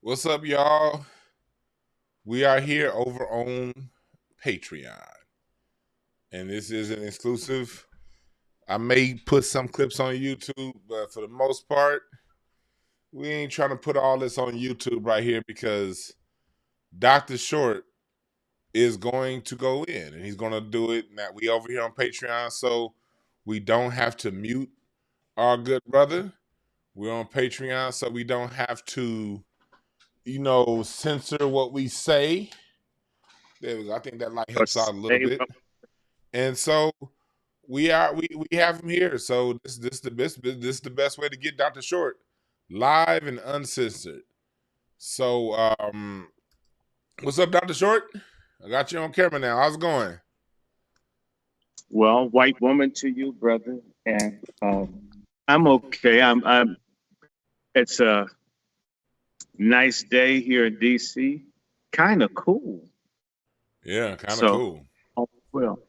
What's up, y'all? We are here over on Patreon, and this is an exclusive. I may put some clips on YouTube, but for the most part, we ain't trying to put all this on YouTube right here because Dr. Short is going to go in, and he's going to do it. Now, we over here on Patreon, so we don't have to mute our good brother. We're on Patreon, so we don't have to, censor what we say. There we go. I think that light helps out a little bit. And so we have him here. So this the best way to get Dr. Short live and uncensored. So what's up, Dr. Short? I got you on camera now. How's it going? Well, white woman to you, brother, and I'm okay. I'm. It's a nice day here in DC. Kind of cool. Yeah, kind of cool. Oh, well,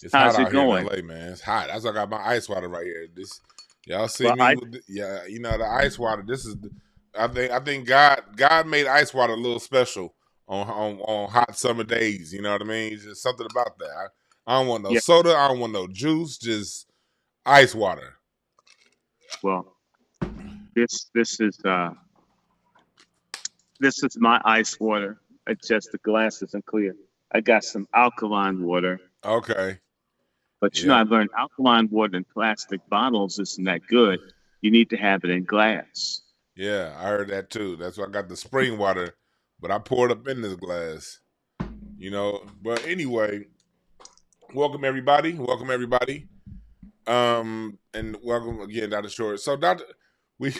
it's hot out here in LA, man. It's hot. That's why I got my ice water right here. This y'all see me with the ice water. This is I think God made ice water a little special on hot summer days. You know what I mean? It's just something about that. I don't want no soda. I don't want no juice. Just ice water. Well, this is my ice water. It's just the glass isn't clear. I got some alkaline water. Okay. But I've learned alkaline water in plastic bottles isn't that good. You need to have it in glass. Yeah, I heard that too. That's why I got the spring water, but I poured up in this glass. But anyway, welcome everybody. And welcome again, Dr. Short. So we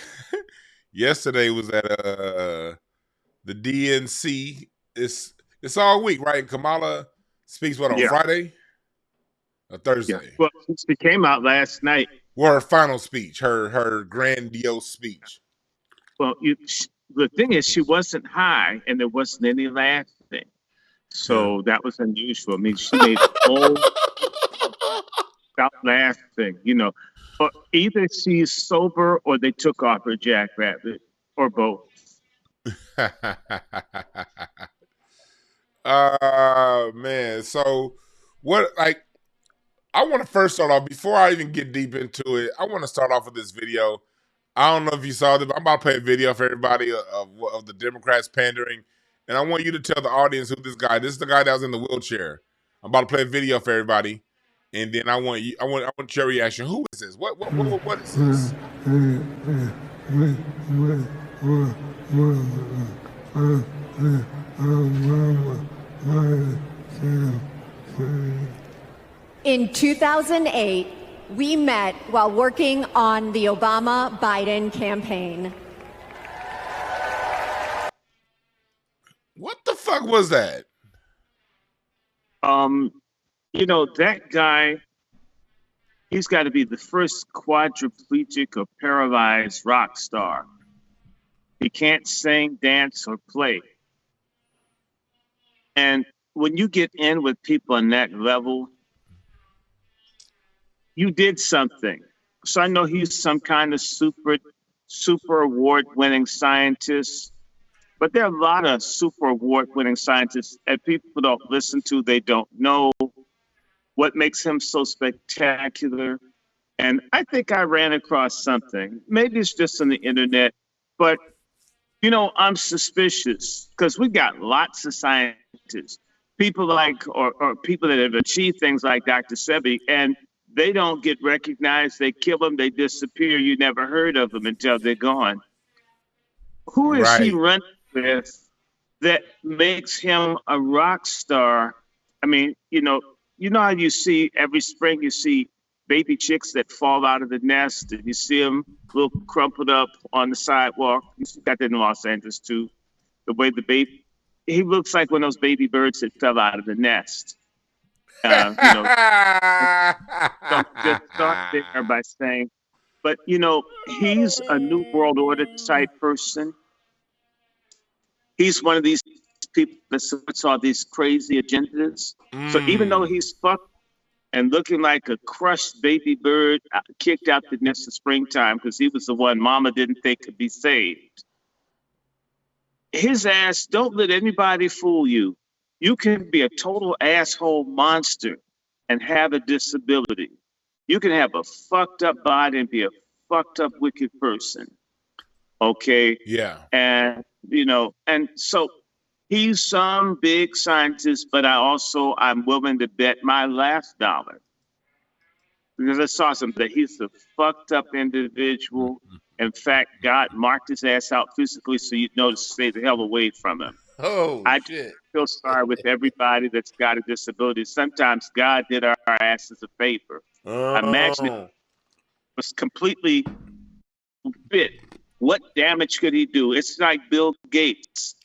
yesterday was at the DNC. It's all week, right? Kamala speaks on Friday or Thursday? Yeah. Well, she came out last night. Well, her final speech, her grandiose speech. Well, the thing is, she wasn't high, and there wasn't any laughing, so that was unusual. I mean, she made whole without laughing, But either she's sober or they took off her jackrabbit, or both. Man. So what, I want to first start off, before I even get deep into it, I want to start off with this video. I don't know if you saw this, but I'm about to play a video for everybody of the Democrats pandering. And I want you to tell the audience who this is the guy that was in the wheelchair. I'm about to play a video for everybody. And then I want your reaction. Who is this? What is this? In 2008, we met while working on the Obama-Biden campaign. What the fuck was that? That guy, he's got to be the first quadriplegic or paralyzed rock star. He can't sing, dance, or play. And when you get in with people on that level, you did something. So I know he's some kind of super award-winning scientist, but there are a lot of super award-winning scientists that people don't listen to. They don't know what makes him so spectacular. And I think I ran across something. Maybe it's just on the internet, but I'm suspicious because we got lots of scientists, people or people that have achieved things like Dr. Sebi, and they don't get recognized. They kill them. They disappear. You never heard of them until they're gone. Who is he running with that makes him a rock star? I mean, how you see every spring, you see baby chicks that fall out of the nest, and you see them a little crumpled up on the sidewalk. You got that in Los Angeles too. The way he looks like one of those baby birds that fell out of the nest. Don't just start there by saying, but he's a new world order type person. He's one of these people that supports all these crazy agendas. So even though he's fucked and looking like a crushed baby bird kicked out the nest in springtime because he was the one Mama didn't think could be saved, his ass, don't let anybody fool you. You can be a total asshole monster and have a disability. You can have a fucked up body and be a fucked up wicked person. Okay. Yeah. And and so he's some big scientist, but I'm willing to bet my last dollar because I saw something that he's a fucked up individual. In fact, God marked his ass out physically so you'd know to stay the hell away from him. Oh I shit. feel sorry with everybody that's got a disability. Sometimes God did our asses a favor. Imagine it Oh. was completely fit. What damage could he do? It's like Bill Gates.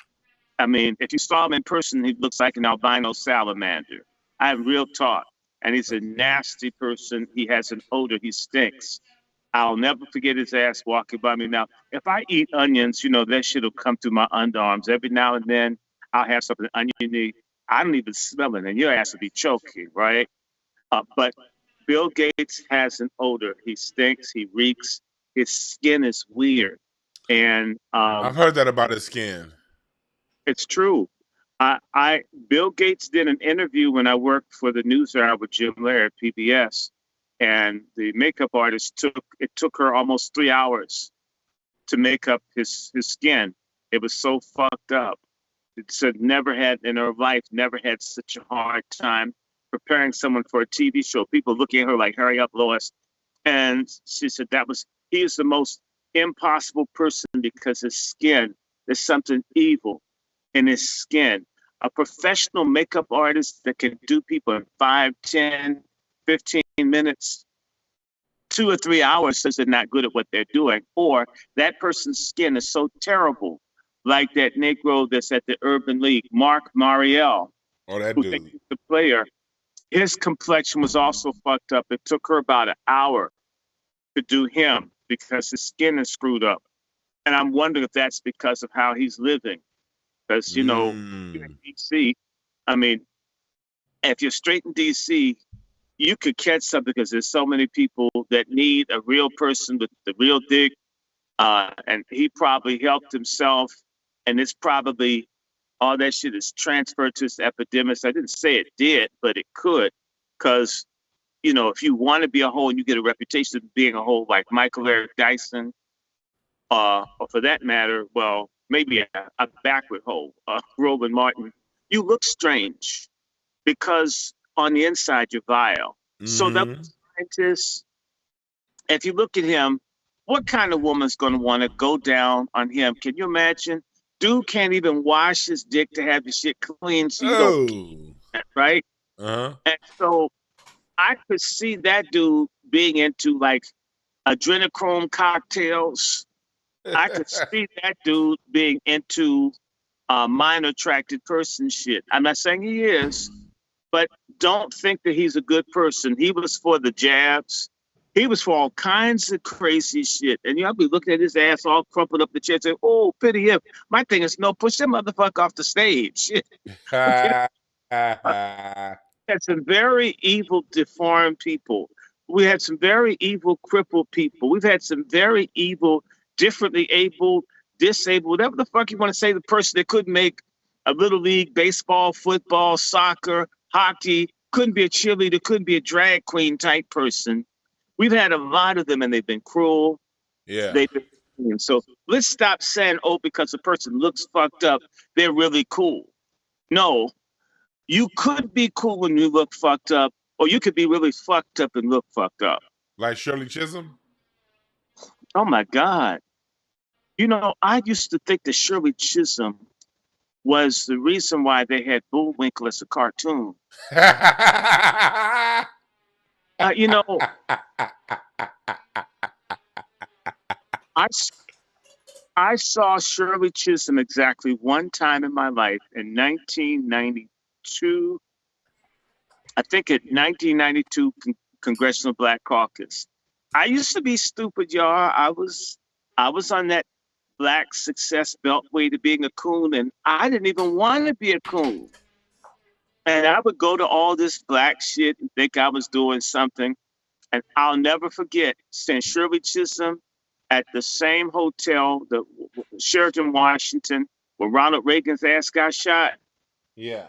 I mean, if you saw him in person, he looks like an albino salamander. I'm real talk. And he's a nasty person. He has an odor. He stinks. I'll never forget his ass walking by me. Now, if I eat onions, that shit will come through my underarms. Every now and then, I'll have something oniony. I don't even smell it, and your ass will be choking, right? But Bill Gates has an odor. He stinks. He reeks. His skin is weird, and I've heard that about his skin. it's true. Bill Gates did an interview when I worked for the news hour with Jim Laird, PBS, and the makeup artist took her almost 3 hours to make up his skin. It was so fucked up. It said never had in her life, never had such a hard time preparing someone for a TV show. People looking at her like, hurry up, Lois. And she said he is the most impossible person because his skin, there's something evil in his skin. A professional makeup artist that can do people in 5, 10, 15 minutes, 2 or 3 hours says they're not good at what they're doing, or that person's skin is so terrible, like that Negro that's at the Urban League, Mark Mariel, Oh, that who dude. thinks he's the player. His complexion was also fucked up. It took her about an hour to do him because his skin is screwed up. And I'm wondering if that's because of how he's living. Because, here in DC, I mean, if you're straight in DC, you could catch something because there's so many people that need a real person with the real dick. And he probably helped himself. And it's probably all that shit is transferred to this epidemic. I didn't say it did, but it could. Because, if you want to be a hoe and you get a reputation of being a hoe like Michael Eric Dyson, or for that matter, well, maybe a backward hoe, Roland Martin, you look strange because on the inside you're vile. So that scientist, if you look at him, what kind of woman's going to want to go down on him? Can you imagine? Dude can't even wash his dick to have the shit clean. So you don't, right? Uh-huh. And so I could see that dude being into like adrenochrome cocktails. I could see that dude being into minor attracted person shit. I'm not saying he is, but don't think that he's a good person. He was for the jabs. He was for all kinds of crazy shit. And I'll be looking at his ass all crumpled up the chair saying, oh, pity him. My thing is, no, push that motherfucker off the stage. Had some very evil, deformed people. We had some very evil, crippled people. We've had some very evil, differently able, disabled, whatever the fuck you want to say, the person that couldn't make a little league, baseball, football, soccer, hockey, couldn't be a cheerleader, couldn't be a drag queen type person. We've had a lot of them and they've been cruel. Yeah. They've been mean. So let's stop saying, oh, because the person looks fucked up, they're really cool. No, you could be cool when you look fucked up, or you could be really fucked up and look fucked up. Like Shirley Chisholm? Oh my God. I used to think that Shirley Chisholm was the reason why they had Bullwinkle as a cartoon. I saw Shirley Chisholm exactly one time in my life in 1992. I think at 1992 Congressional Black Caucus. I used to be stupid, y'all. I was on that Black success beltway to being a coon, and I didn't even want to be a coon. And I would go to all this black shit and think I was doing something. And I'll never forget seeing Shirley Chisholm at the same hotel, the Sheraton, Washington, when Ronald Reagan's ass got shot. Yeah.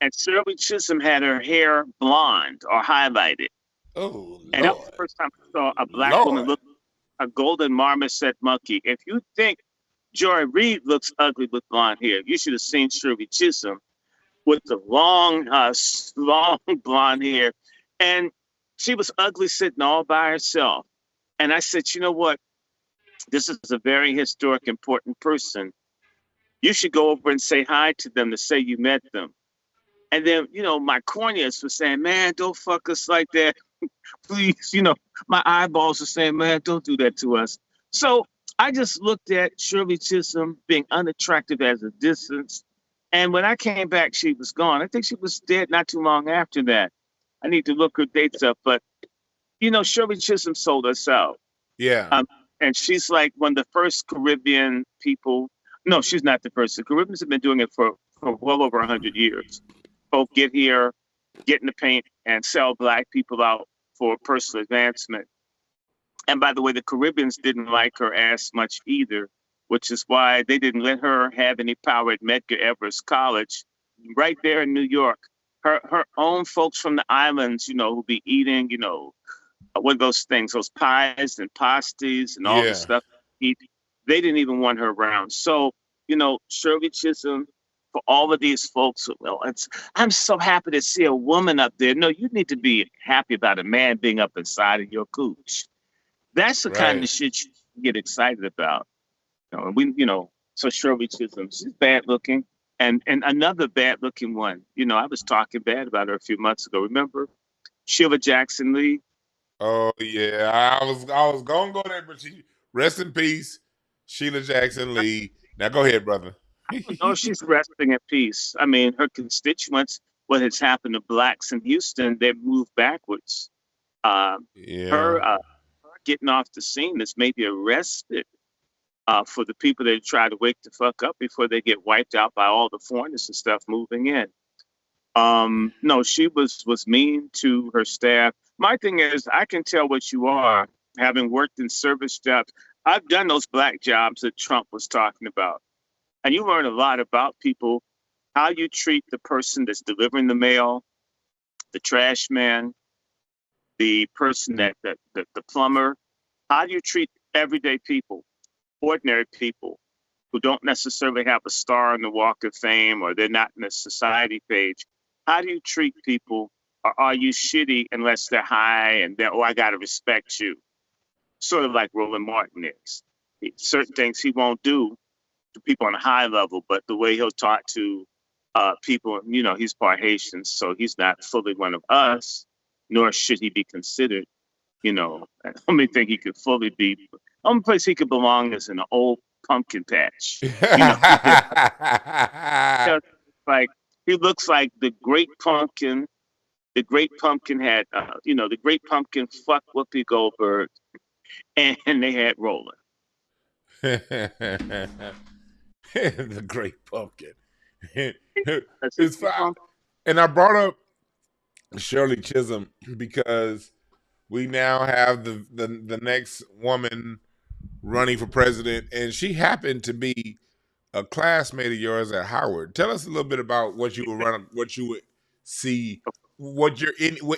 And Shirley Chisholm had her hair blonde or highlighted. Oh, And that was the Lord. first time I saw a black woman Lord. look a golden marmoset monkey. If you think Joy Reid looks ugly with blonde hair, you should have seen Shirley Chisholm with the long, long blonde hair. And she was ugly sitting all by herself. And I said, you know what? This is a very historic, important person. You should go over and say hi to them to say you met them. And then, my corneas were saying, man, don't fuck us like that. Please, my eyeballs are saying, man, don't do that to us. So I just looked at Shirley Chisholm being unattractive as a distance. And when I came back, she was gone. I think she was dead not too long after that. I need to look her dates up. But, Shirley Chisholm sold us out. Yeah. And she's like one of the first Caribbean people. No, she's not the first. The Caribbeans have been doing it for well over 100 years. Both get here, get in the paint, and sell black people out for personal advancement. And by the way, the Caribbeans didn't like her as much either, which is why they didn't let her have any power at Medgar Evers College, right there in New York. Her own folks from the islands, who be eating, what are those things, those pies and pasties and all the Yeah. stuff eat, they didn't even want her around. So, Shirley Chisholm, for all of these folks, well, I'm so happy to see a woman up there. No, you need to be happy about a man being up inside of your cooch. That's the kind Right. of shit you get excited about. So Shirley Chisholm, she's bad looking. And another bad looking one, I was talking bad about her a few months ago. Remember? Sheila Jackson Lee. Oh, yeah. I was going to go there, but rest in peace, Sheila Jackson Lee. Now go ahead, brother. No, she's resting in peace. I mean, her constituents, what has happened to blacks in Houston, they've moved backwards. Yeah. Her getting off the scene is maybe a respite for the people that try to wake the fuck up before they get wiped out by all the foreigners and stuff moving in. No, she was mean to her staff. My thing is, I can tell what you are, having worked in service jobs. I've done those black jobs that Trump was talking about. And you learn a lot about people, how you treat the person that's delivering the mail, the trash man, the person the plumber. How do you treat everyday people, ordinary people who don't necessarily have a star on the Walk of Fame or they're not in the society page? How do you treat people? Or are you shitty unless they're high and I got to respect you? Sort of like Roland Martin is. Certain things he won't do to people on a high level, but the way he'll talk to people, he's part Haitian, so he's not fully one of us, nor should he be considered. I only think he could fully be. The only place he could belong is in an old pumpkin patch. Like he looks like the great pumpkin. The great pumpkin had, the great pumpkin fucked Whoopi Goldberg, and they had Roland. The great pumpkin. That's It's fine. And I brought up Shirley Chisholm because we now have the next woman running for president, and she happened to be a classmate of yours at Howard. Tell us a little bit about what you would see, what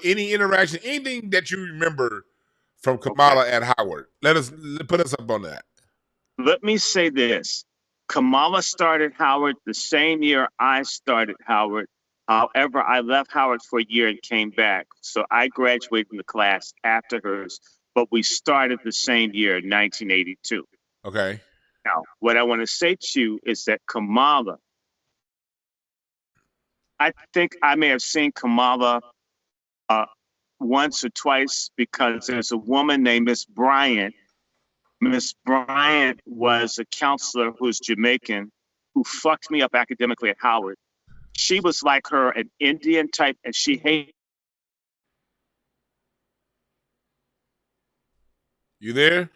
any interaction, anything that you remember from Kamala at Howard. Put us up on that. Let me say this. Kamala started Howard the same year I started Howard. However, I left Howard for a year and came back. So I graduated in the class after hers, but we started the same year, 1982. Okay. Now, what I want to say to you is that Kamala, I think I may have seen Kamala once or twice because there's a woman named Miss Bryant. Miss Bryant was a counselor who's Jamaican who fucked me up academically at Howard. She was like her, an Indian type, and she hated. You there?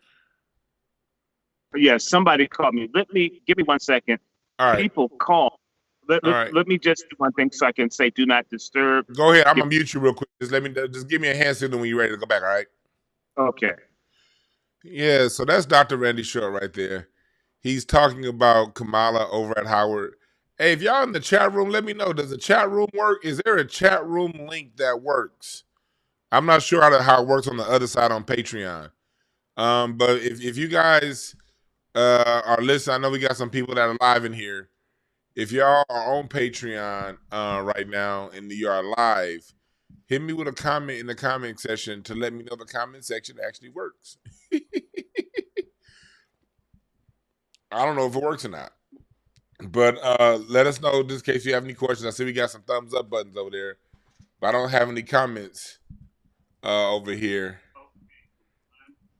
Yeah, somebody called me. Give me 1 second. All right. People call. All right. Let me just do one thing so I can say do not disturb. Go ahead. I'm gonna mute you real quick. Just give me a hand signal when you're ready to go back. All right. Okay. Yeah. So that's Dr. Randy Short right there. He's talking about Kamala over at Howard. Hey, if y'all in the chat room, let me know. Does the chat room work? Is there a chat room link that works? I'm not sure how it works on the other side on Patreon. But if you guys are listening, I know we got some people that are live in here. If y'all are on Patreon right now and you are live, hit me with a comment in the comment section to let me know the comment section actually works. I don't know if it works or not. But let us know just in case you have any questions. I see we got some thumbs up buttons over there. But I don't have any comments over here.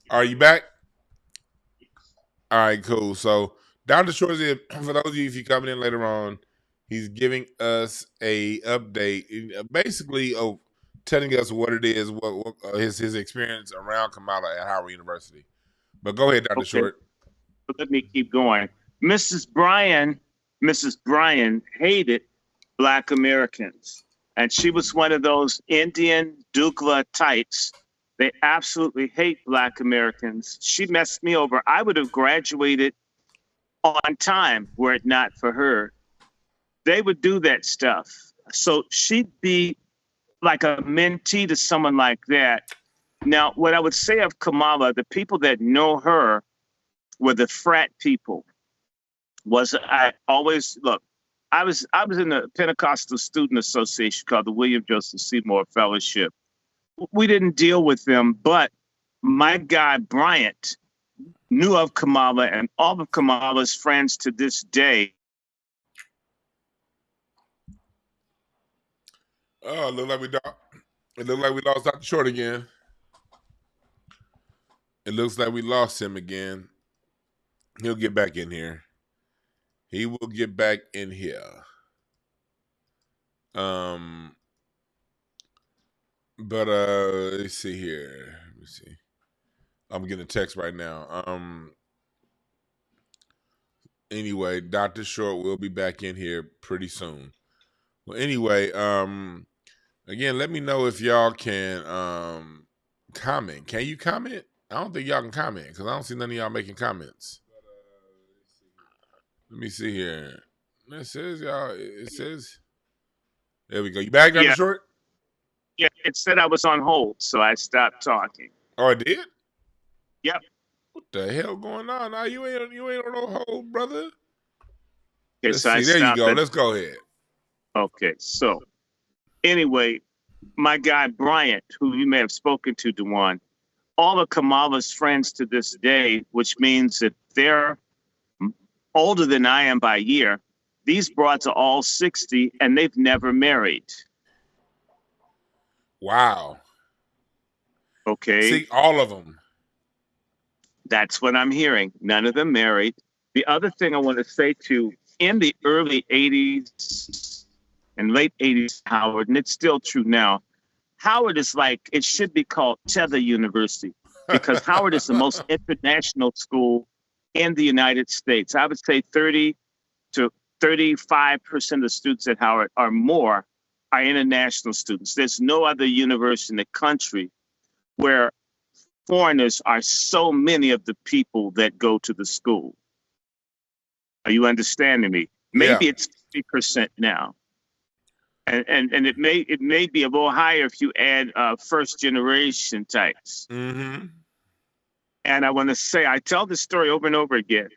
Are you back? All right, cool. So Dr. Short, for those of you, if you're coming in later on, he's giving us a update, basically of telling us what it is, what his experience around Kamala at Howard University. But go ahead, Dr. Short. Let me keep going. Mrs. Bryan hated Black Americans. And she was one of those Indian Dukla types. They absolutely hate Black Americans. She messed me over. I would have graduated on time were it not for her. They would do that stuff. So she'd be like a mentee to someone like that. Now, what I would say of Kamala, the people that know her were the frat people. I was in the Pentecostal Student Association called the William Joseph Seymour Fellowship. We didn't deal with them, but my guy Bryant knew of Kamala and all of Kamala's friends to this day. Oh, it looked like we lost Dr. Short again. It looks like we lost him again. He'll get back in here. He will get back in here. But let's see here. Let me see. I'm getting a text right now. Anyway, Dr. Short will be back in here pretty soon. Well, anyway, again, let me know if y'all can comment. Can you comment? I don't think y'all can comment because I don't see none of y'all making comments. Let me see here. It says y'all. It says. There we go. You back, Dr. Short? Yeah, it said I was on hold, so I stopped talking. Oh, it did? Yep. What the hell going on? Now you ain't on no hold, brother. Okay, Let's see. There you go. Let's go ahead. Okay, so anyway, my guy Bryant, who you may have spoken to, Dewan, all of Kamala's friends to this day, which means that they're older than I am by a year. These broads are all 60 and they've never married. Wow. Okay. See, all of them. That's what I'm hearing. None of them married. The other thing I want to say too, in the early 80s and late 80s, Howard, and it's still true now, Howard is like, it should be called Tether University because Howard is the most international school in the United States. I would say 30 to 35% of the students at Howard are international students. There's no other university in the country where foreigners are so many of the people that go to the school. Are you understanding me? Maybe it's 50% now. And it may be a little higher if you add first generation types. Mm-hmm. And I want to say, I tell this story over and over again.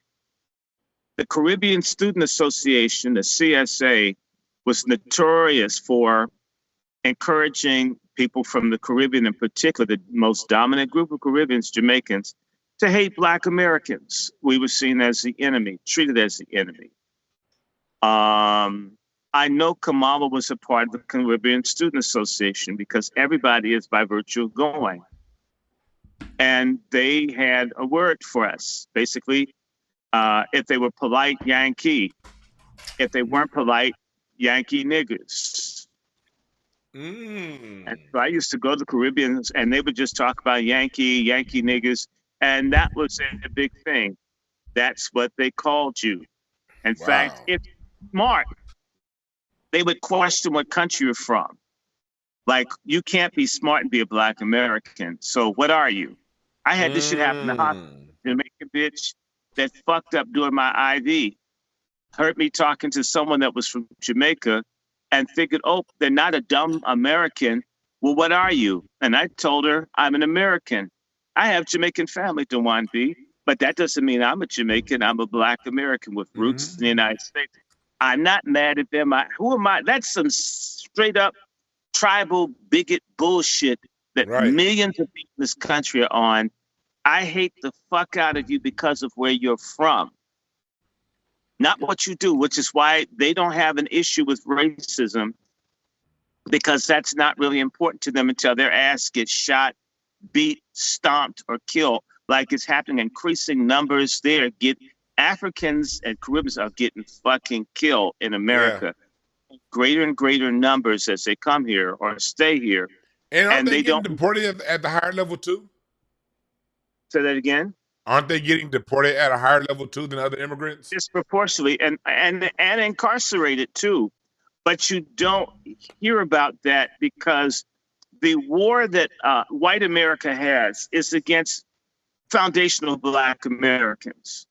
The Caribbean Student Association, the CSA, was notorious for encouraging people from the Caribbean, in particular, the most dominant group of Caribbeans, Jamaicans, to hate Black Americans. We were seen as the enemy, treated as the enemy. I know Kamala was a part of the Caribbean Student Association because everybody is by virtue of going. And they had a word for us. Basically, if they were polite, Yankee. If they weren't polite, Yankee niggers. And so I used to go to the Caribbean and they would just talk about Yankee niggers. And that was a big thing. That's what they called you. In fact, if you're smart, they would question what country you're from. Like, you can't be smart and be a Black American. So what are you? I had this shit happen in the hospital. Jamaican bitch. that fucked up during my IV heard me talking to someone that was from Jamaica and figured, oh, they're not a dumb American. Well, what are you? And I told her, I'm an American. I have Jamaican family, Dewan B., but that doesn't mean I'm a Jamaican. I'm a Black American with roots in the United States. I'm not mad at them. Who am I? That's some straight up tribal bigot bullshit that millions of people in this country are on. I hate the fuck out of you because of where you're from, not what you do, which is why they don't have an issue with racism, because that's not really important to them until their ass gets shot, beat, stomped, or killed, like it's happening in increasing numbers there. Africans and Caribbeans are getting fucking killed in America. Yeah. Greater and greater numbers as they come here or stay here. And aren't they getting deported at the higher level too? Say that again? Aren't they getting deported at a higher level too than other immigrants? Disproportionately, and incarcerated too. But you don't hear about that because the war that white America has is against foundational Black Americans.